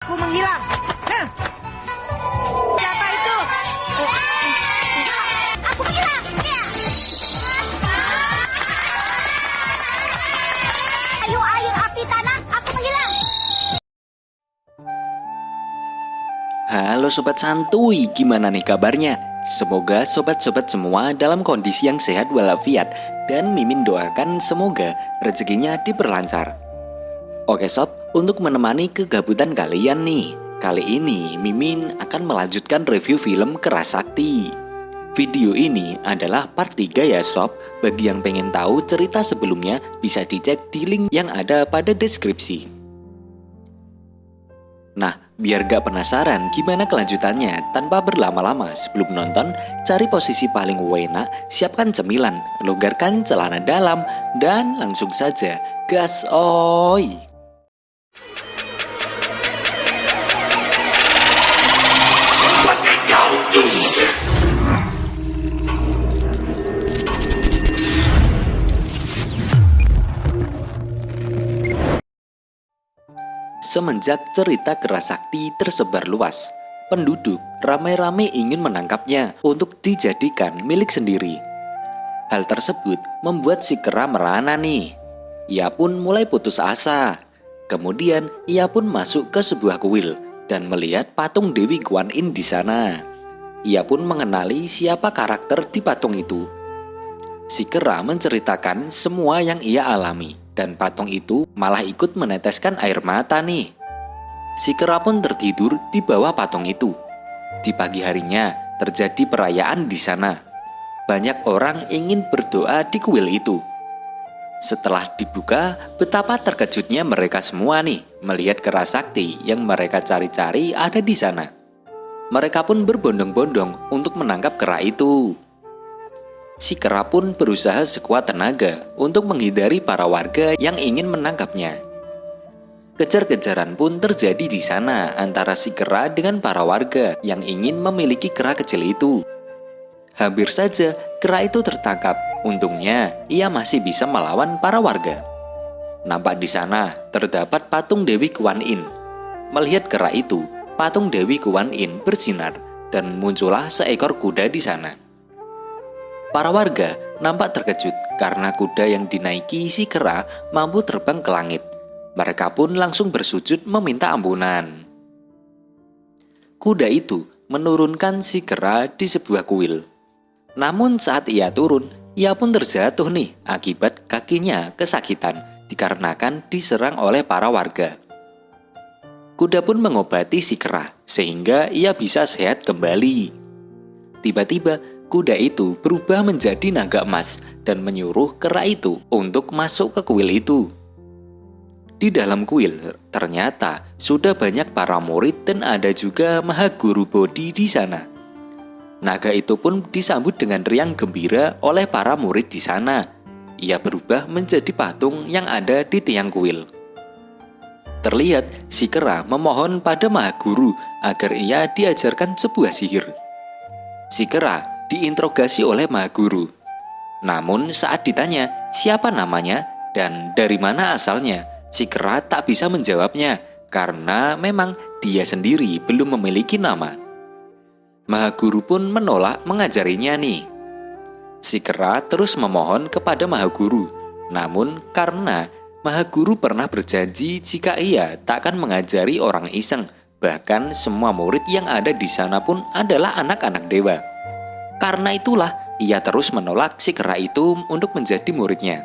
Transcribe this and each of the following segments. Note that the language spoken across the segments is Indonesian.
aku menghilang. Nah, siapa itu? Aku menghilang. Ayo air api tanah, aku menghilang. Halo Sobat Santuy, gimana nih kabarnya? Semoga sobat-sobat semua dalam kondisi yang sehat walafiat. Dan Mimin doakan semoga rezekinya diperlancar. Oke sob, untuk menemani kegabutan kalian nih, kali ini Mimin akan melanjutkan review film Kerasakti. Video ini adalah part 3 ya sob. Bagi yang pengen tahu cerita sebelumnya bisa dicek di link yang ada pada deskripsi. Nah, biar gak penasaran gimana kelanjutannya, tanpa berlama-lama sebelum nonton, cari posisi paling enak, siapkan cemilan, longgarkan celana dalam, dan langsung saja gas oi! Semenjak cerita Kerasakti tersebar luas, penduduk ramai-ramai ingin menangkapnya untuk dijadikan milik sendiri. Hal tersebut membuat si kera merana nih. Ia pun mulai putus asa. Kemudian ia pun masuk ke sebuah kuil dan melihat patung Dewi Guan Yin di sana. Ia pun mengenali siapa karakter di patung itu. Si kera menceritakan semua yang ia alami. Dan patung itu malah ikut meneteskan air mata nih. Si kera pun tertidur di bawah patung itu. Di pagi harinya terjadi perayaan di sana. Banyak orang ingin berdoa di kuil itu. Setelah dibuka, betapa terkejutnya mereka semua nih melihat Kerasakti yang mereka cari-cari ada di sana. Mereka pun berbondong-bondong untuk menangkap kera itu. Si kera pun berusaha sekuat tenaga untuk menghindari para warga yang ingin menangkapnya. Kejar-kejaran pun terjadi di sana antara si kera dengan para warga yang ingin memiliki kera kecil itu. Hampir saja kera itu tertangkap. Untungnya ia masih bisa melawan para warga. Nampak di sana terdapat patung Dewi Guan Yin. Melihat kera itu, patung Dewi Guan Yin bersinar dan muncullah seekor kuda di sana. Para warga nampak terkejut karena kuda yang dinaiki si kera mampu terbang ke langit. Mereka pun langsung bersujud meminta ampunan. Kuda itu menurunkan si kera di sebuah kuil. Namun saat ia turun, ia pun terjatuh nih akibat kakinya kesakitan dikarenakan diserang oleh para warga. Kuda pun mengobati si kera sehingga ia bisa sehat kembali. Tiba-tiba kuda itu berubah menjadi naga emas dan menyuruh kera itu untuk masuk ke kuil itu. Di dalam kuil ternyata sudah banyak para murid dan ada juga Mahaguru Bodhi di sana. Naga itu pun disambut dengan riang gembira oleh para murid di sana. Ia berubah menjadi patung yang ada di tiang kuil. Terlihat si kera memohon pada Mahaguru agar ia diajarkan sebuah sihir. Si kera diinterogasi oleh Mahaguru. Namun saat ditanya siapa namanya dan dari mana asalnya, si kera tak bisa menjawabnya karena memang dia sendiri belum memiliki nama. Mahaguru pun menolak mengajarinya nih. Si kera terus memohon kepada Mahaguru. Namun karena Mahaguru pernah berjanji jika ia tak akan mengajari orang iseng, bahkan semua murid yang ada di sana pun adalah anak-anak dewa. Karena itulah ia terus menolak si kera itu untuk menjadi muridnya.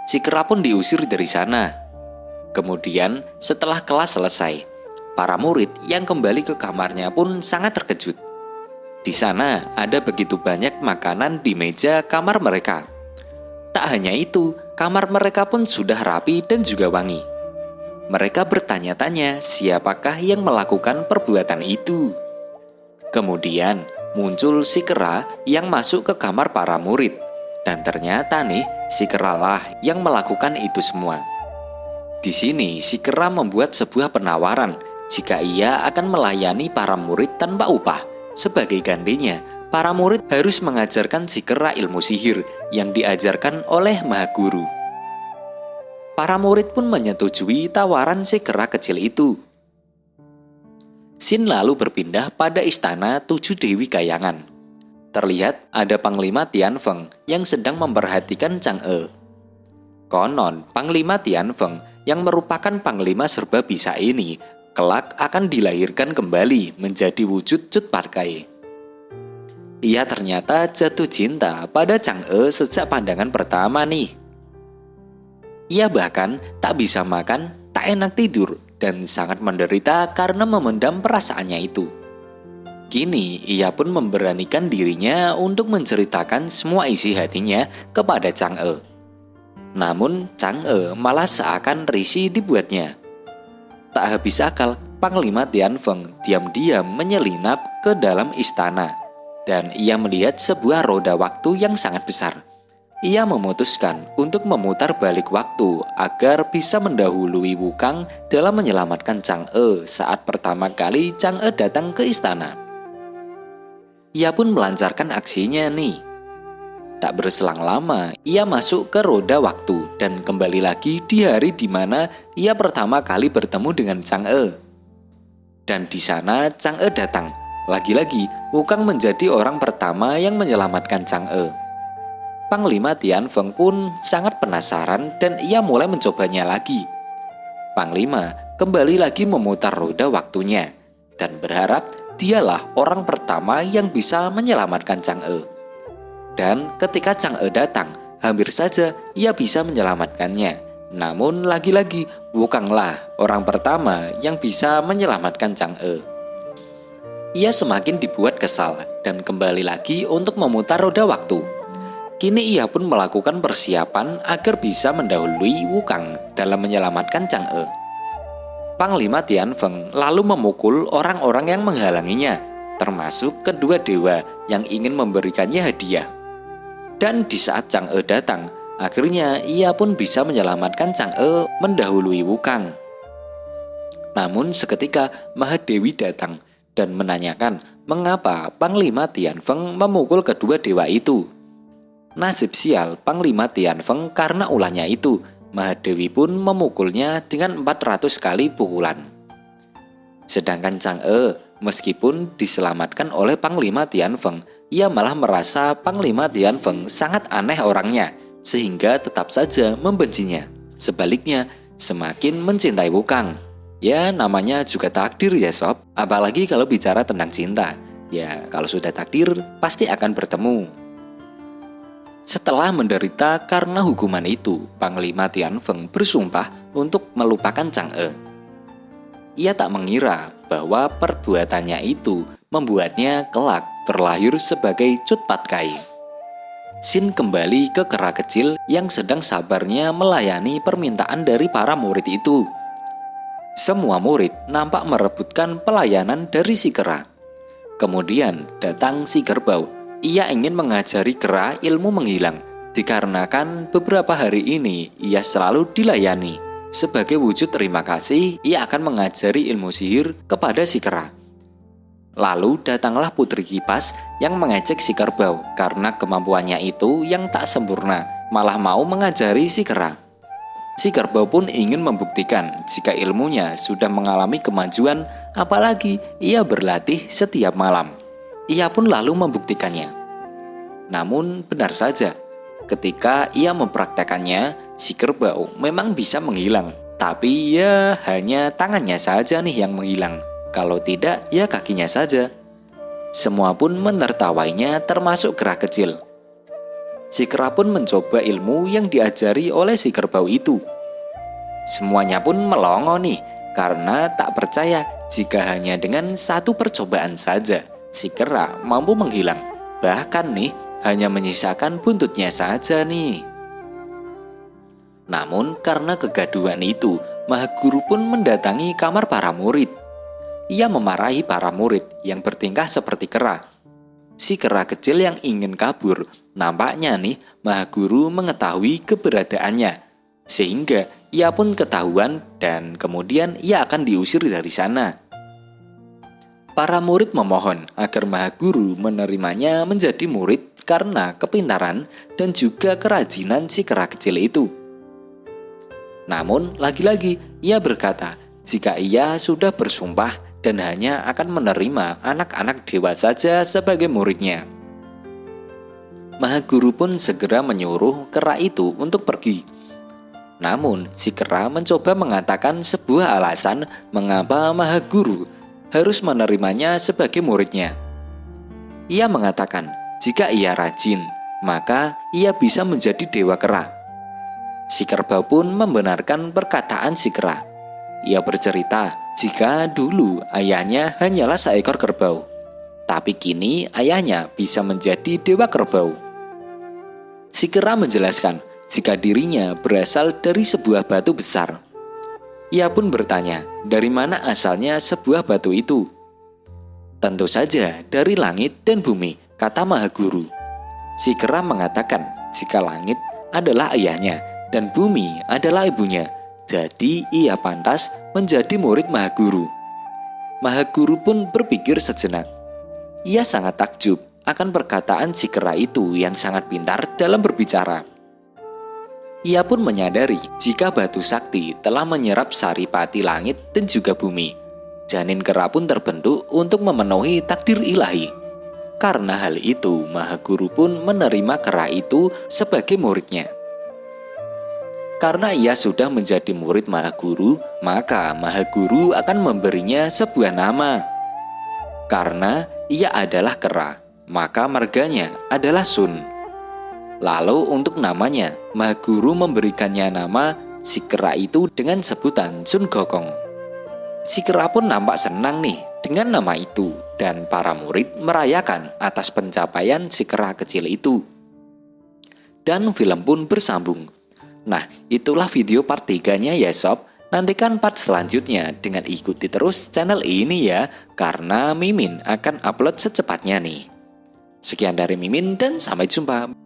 Si kera pun diusir dari sana. Kemudian setelah kelas selesai, para murid yang kembali ke kamarnya pun sangat terkejut. Di sana ada begitu banyak makanan di meja kamar mereka. Tak hanya itu, kamar mereka pun sudah rapi dan juga wangi. Mereka bertanya-tanya siapakah yang melakukan perbuatan itu. Kemudian muncul si kera yang masuk ke kamar para murid. Dan ternyata nih, si keralah yang melakukan itu semua. Di sini si kera membuat sebuah penawaran jika ia akan melayani para murid tanpa upah. Sebagai gantinya, para murid harus mengajarkan si kera ilmu sihir yang diajarkan oleh Mahaguru. Para murid pun menyetujui tawaran si kera kecil itu. Scene lalu berpindah pada istana 7 Dewi Kayangan. Terlihat ada Panglima Tianfeng yang sedang memperhatikan Chang'e. Konon, Panglima Tianfeng yang merupakan Panglima serba bisa ini kelak akan dilahirkan kembali menjadi wujud Cut Patkai. Ia ternyata jatuh cinta pada Chang'e sejak pandangan pertama nih. Ia bahkan tak bisa makan, tak enak tidur, dan sangat menderita karena memendam perasaannya itu. Kini ia pun memberanikan dirinya untuk menceritakan semua isi hatinya kepada Chang'e. Namun Chang'e malah seakan risih dibuatnya. Tak habis akal, Panglima Tianfeng diam-diam menyelinap ke dalam istana, dan ia melihat sebuah roda waktu yang sangat besar. Ia memutuskan untuk memutar balik waktu agar bisa mendahului Wukang dalam menyelamatkan Chang'e saat pertama kali Chang'e datang ke istana. Ia pun melancarkan aksinya nih. Tak berselang lama, ia masuk ke roda waktu dan kembali lagi di hari di mana ia pertama kali bertemu dengan Chang'e. Dan di sana Chang'e datang. Lagi-lagi, Wukang menjadi orang pertama yang menyelamatkan Chang'e. Panglima Tianfeng pun sangat penasaran dan ia mulai mencobanya lagi. Panglima kembali lagi memutar roda waktunya dan berharap dialah orang pertama yang bisa menyelamatkan Chang'e. Dan ketika Chang'e datang, hampir saja ia bisa menyelamatkannya. Namun lagi-lagi Wukanglah orang pertama yang bisa menyelamatkan Chang'e. Ia semakin dibuat kesal dan kembali lagi untuk memutar roda waktu. Kini ia pun melakukan persiapan agar bisa mendahului Wukang dalam menyelamatkan Chang'e. Panglima Tianfeng lalu memukul orang-orang yang menghalanginya, termasuk kedua dewa yang ingin memberikannya hadiah. Dan di saat Chang'e datang, akhirnya ia pun bisa menyelamatkan Chang'e mendahului Wukang. Namun seketika Mahadewi datang dan menanyakan mengapa Panglima Tianfeng memukul kedua dewa itu. Nasib sial Panglima Tianfeng karena ulahnya itu, Mahadewi pun memukulnya dengan 400 kali pukulan. Sedangkan Chang'e, meskipun diselamatkan oleh Panglima Tianfeng, ia malah merasa Panglima Tianfeng sangat aneh orangnya, sehingga tetap saja membencinya. Sebaliknya, semakin mencintai Wukang. Ya, namanya juga takdir ya sob. Apalagi kalau bicara tentang cinta. Ya, kalau sudah takdir, pasti akan bertemu. Setelah menderita karena hukuman itu, Panglima Tianfeng bersumpah untuk melupakan Chang'e. Ia tak mengira bahwa perbuatannya itu membuatnya kelak terlahir sebagai Cut Patkai. Sin kembali ke kera kecil yang sedang sabarnya melayani permintaan dari para murid itu. Semua murid nampak merebutkan pelayanan dari si kera. Kemudian datang si kerbau. Ia ingin mengajari kera ilmu menghilang, dikarenakan beberapa hari ini ia selalu dilayani. Sebagai wujud terima kasih, ia akan mengajari ilmu sihir kepada si kera. Lalu datanglah Putri Kipas yang mengejek si kerbau karena kemampuannya itu yang tak sempurna, malah mau mengajari si kera. Si kerbau pun ingin membuktikan jika ilmunya sudah mengalami kemajuan, apalagi ia berlatih setiap malam. Ia pun lalu membuktikannya. Namun benar saja, ketika ia mempraktekannya, si kerbau memang bisa menghilang. Tapi ya hanya tangannya saja nih yang menghilang. Kalau tidak, ya kakinya saja. Semua pun menertawainya termasuk kera kecil. Si kera pun mencoba ilmu yang diajari oleh si kerbau itu. Semuanya pun melongo nih, karena tak percaya jika hanya dengan satu percobaan saja si kera mampu menghilang. Bahkan nih, hanya menyisakan buntutnya saja nih. Namun karena kegaduhan itu, Mahaguru pun mendatangi kamar para murid. Ia memarahi para murid yang bertingkah seperti kera. Si kera kecil yang ingin kabur, nampaknya nih Mahaguru mengetahui keberadaannya. Sehingga ia pun ketahuan dan kemudian ia akan diusir dari sana. Para murid memohon agar Mahaguru menerimanya menjadi murid karena kepintaran dan juga kerajinan si kera kecil itu. Namun lagi-lagi ia berkata jika ia sudah bersumpah dan hanya akan menerima anak-anak dewa saja sebagai muridnya. Mahaguru pun segera menyuruh kera itu untuk pergi. Namun, si kera mencoba mengatakan sebuah alasan mengapa Mahaguru harus menerimanya sebagai muridnya. Ia mengatakan, jika ia rajin, maka ia bisa menjadi dewa kera. Si kerbau pun membenarkan perkataan si kera. Ia bercerita jika dulu ayahnya hanyalah seekor kerbau, tapi kini ayahnya bisa menjadi dewa kerbau. Si kera menjelaskan jika dirinya berasal dari sebuah batu besar. Ia pun bertanya, dari mana asalnya sebuah batu itu? Tentu saja dari langit dan bumi, kata Mahaguru. Si kera mengatakan jika langit adalah ayahnya dan bumi adalah ibunya, jadi ia pantas menjadi murid Mahaguru. Mahaguru pun berpikir sejenak. Ia sangat takjub akan perkataan si kera itu yang sangat pintar dalam berbicara. Ia pun menyadari jika batu sakti telah menyerap saripati langit dan juga bumi. Janin kera pun terbentuk untuk memenuhi takdir ilahi. Karena hal itu, Mahaguru pun menerima kera itu sebagai muridnya. Karena ia sudah menjadi murid Mahaguru, maka Mahaguru akan memberinya sebuah nama. Karena ia adalah kera, maka marganya adalah Sun. Lalu untuk namanya, Mahaguru memberikannya nama si kera itu dengan sebutan Sun Gokong. Si kera pun nampak senang nih dengan nama itu, dan para murid merayakan atas pencapaian si kera kecil itu. Dan film pun bersambung. Nah, itulah video part 3-nya ya sob. Nantikan part selanjutnya dengan ikuti terus channel ini ya, karena Mimin akan upload secepatnya nih. Sekian dari Mimin dan sampai jumpa.